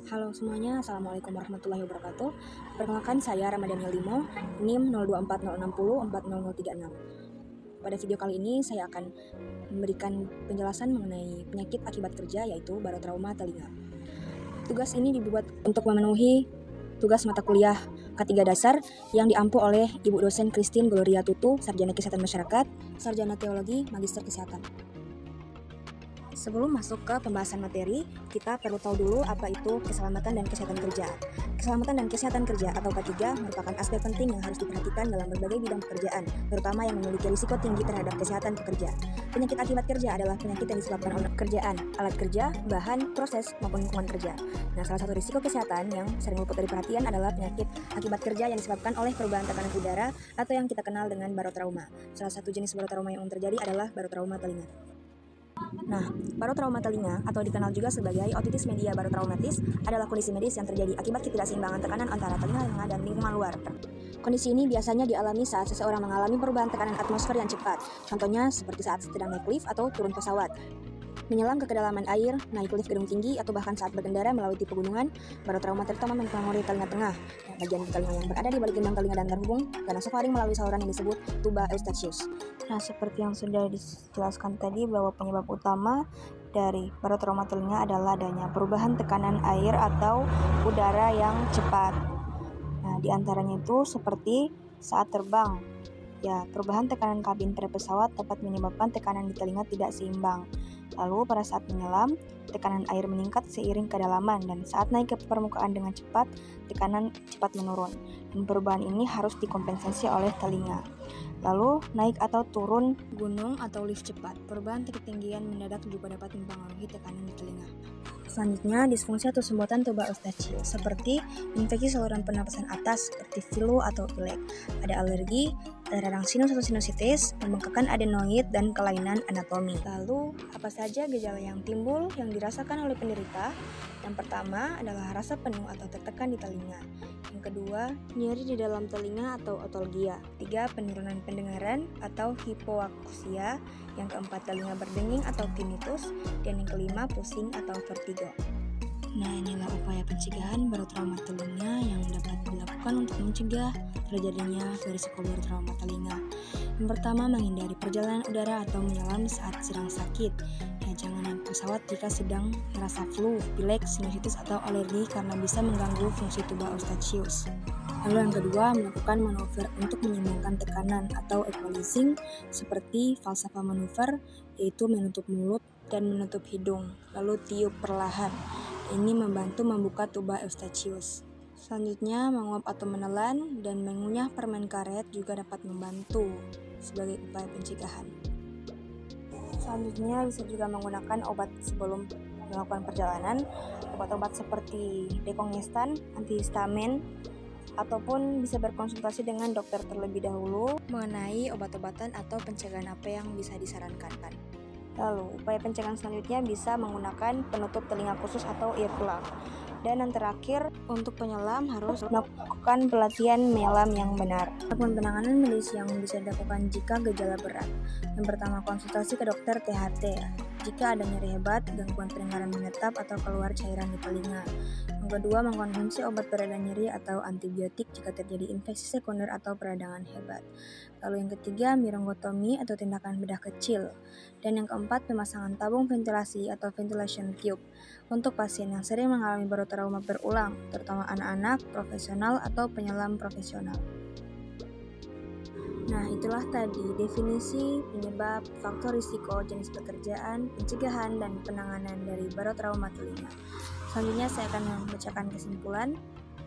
Halo semuanya, Assalamualaikum warahmatullahi wabarakatuh. Perkenalkan saya Ramadhani Limo, NIM 0240604036. Pada video kali ini saya akan memberikan penjelasan mengenai penyakit akibat kerja, yaitu barotrauma telinga. Tugas ini dibuat untuk memenuhi tugas mata kuliah K3 dasar yang diampu oleh Ibu dosen Christine Gloria Tutu, Sarjana Kesehatan Masyarakat, Sarjana Teologi, Magister Kesehatan. Sebelum masuk ke pembahasan materi, kita perlu tahu dulu apa itu keselamatan dan kesehatan kerja. Keselamatan dan kesehatan kerja atau K3 merupakan aspek penting yang harus diperhatikan dalam berbagai bidang pekerjaan, terutama yang memiliki risiko tinggi terhadap kesehatan pekerja. Penyakit akibat kerja adalah penyakit yang disebabkan oleh pekerjaan, alat kerja, bahan, proses, maupun lingkungan kerja. Nah, salah satu risiko kesehatan yang sering luput dari perhatian adalah penyakit akibat kerja yang disebabkan oleh perubahan tekanan udara atau yang kita kenal dengan barotrauma. Salah satu jenis barotrauma yang terjadi adalah barotrauma telinga. Nah, barotrauma telinga atau dikenal juga sebagai otitis media barotraumatis adalah kondisi medis yang terjadi akibat ketidakseimbangan tekanan antara telinga dan lingkungan luar. Kondisi ini biasanya dialami saat seseorang mengalami perubahan tekanan atmosfer yang cepat. Contohnya seperti saat sedang naik lift atau turun pesawat, menyelam ke kedalaman air, naik lift gedung tinggi, atau bahkan saat berkendara melewati pegunungan. Barotrauma terutama mempengaruhi telinga tengah, bagian telinga yang berada di balik gendang telinga dan terhubung karena nasofaring melalui saluran yang disebut tuba eustachius. Nah, seperti yang sudah dijelaskan tadi bahwa penyebab utama dari barotrauma telinga adalah adanya perubahan tekanan air atau udara yang cepat. Nah, diantaranya itu seperti saat terbang. Ya, perubahan tekanan kabin pada pesawat dapat menyebabkan tekanan di telinga tidak seimbang. Lalu pada saat menyelam, tekanan air meningkat seiring kedalaman, dan saat naik ke permukaan dengan cepat, tekanan cepat menurun. Dan perubahan ini harus dikompensasi oleh telinga. Lalu naik atau turun gunung atau lift cepat, perubahan ketinggian mendadak juga dapat mempengaruhi tekanan di telinga. Selanjutnya, disfungsi atau sumbatan tuba eustachius, seperti infeksi saluran pernapasan atas seperti flu atau pilek. Ada alergi, ada radang sinus atau sinusitis, pembengkakan adenoid, dan kelainan anatomi. Lalu, apa saja gejala yang timbul yang dirasakan oleh penderita? Yang pertama adalah rasa penuh atau tertekan di telinga. Yang kedua, nyeri di dalam telinga atau otolgia. Tiga, penurunan pendengaran atau hipoaksia. Yang keempat, telinga berdenging atau tinnitus. Dan yang kelima, pusing atau vertigo. Nah, inilah upaya pencegahan barotrauma telinga yang dapat dilakukan untuk mencegah terjadinya risiko barotrauma telinga. Yang pertama, menghindari perjalanan udara atau menyelam saat sedang sakit. Ya, jangan naik pesawat jika sedang merasa flu, pilek, sinusitis, atau alergi karena bisa mengganggu fungsi tuba eustachius. Lalu yang kedua, melakukan manuver untuk menyeimbangkan tekanan atau equalizing seperti falsafah manuver, yaitu menutup mulut dan menutup hidung, lalu tiup perlahan. Ini membantu membuka tuba eustachius. Selanjutnya, menguap atau menelan dan mengunyah permen karet juga dapat membantu sebagai upaya pencegahan. Selanjutnya, bisa juga menggunakan obat sebelum melakukan perjalanan. Obat-obat seperti dekongestan, antihistamin, ataupun bisa berkonsultasi dengan dokter terlebih dahulu mengenai obat-obatan atau pencegahan apa yang bisa disarankan. Lalu, upaya pencegahan selanjutnya bisa menggunakan penutup telinga khusus atau earplug. Dan yang terakhir, untuk penyelam harus melakukan pelatihan menyelam yang benar. Adapun penanganan medis yang bisa dilakukan jika gejala berat. Yang pertama, konsultasi ke dokter THT jika ada nyeri hebat, gangguan pendengaran menetap, atau keluar cairan di telinga. Yang kedua, mengkonsumsi obat pereda nyeri atau antibiotik jika terjadi infeksi sekunder atau peradangan hebat. Lalu yang ketiga, mirongotomi atau tindakan bedah kecil. Dan yang keempat, pemasangan tabung ventilasi atau ventilation tube untuk pasien yang sering mengalami barotrauma berulang, terutama anak-anak, profesional, atau penyelam profesional. Nah, itulah tadi definisi, penyebab, faktor risiko, jenis pekerjaan, pencegahan, dan penanganan dari barotrauma telinga. Selanjutnya saya akan membacakan kesimpulan.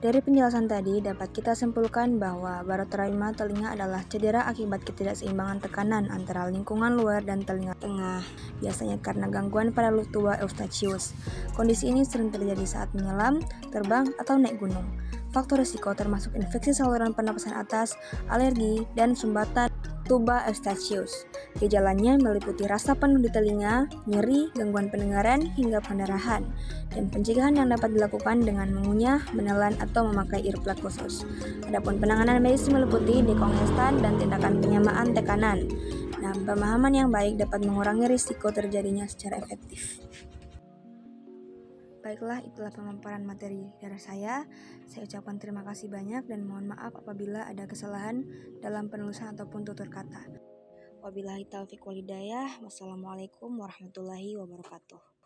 Dari penjelasan tadi dapat kita simpulkan bahwa barotrauma telinga adalah cedera akibat ketidakseimbangan tekanan antara lingkungan luar dan telinga tengah, biasanya karena gangguan pada tuba eustachius. Kondisi ini sering terjadi saat menyelam, terbang, atau naik gunung. Faktor risiko termasuk infeksi saluran pernapasan atas, alergi, dan sumbatan tuba eustachius. Gejalanya meliputi rasa penuh di telinga, nyeri, gangguan pendengaran, hingga pendarahan. Dan pencegahan yang dapat dilakukan dengan mengunyah, menelan, atau memakai earplug khusus. Adapun penanganan medis meliputi dekongestan dan tindakan penyamaan tekanan. Nah, pemahaman yang baik dapat mengurangi risiko terjadinya secara efektif. Baiklah, itulah pemaparan materi dari saya. Saya ucapkan terima kasih banyak dan mohon maaf apabila ada kesalahan dalam penulisan ataupun tutur kata. Wabillahi taufiq wal hidayah. Wassalamualaikum warahmatullahi wabarakatuh.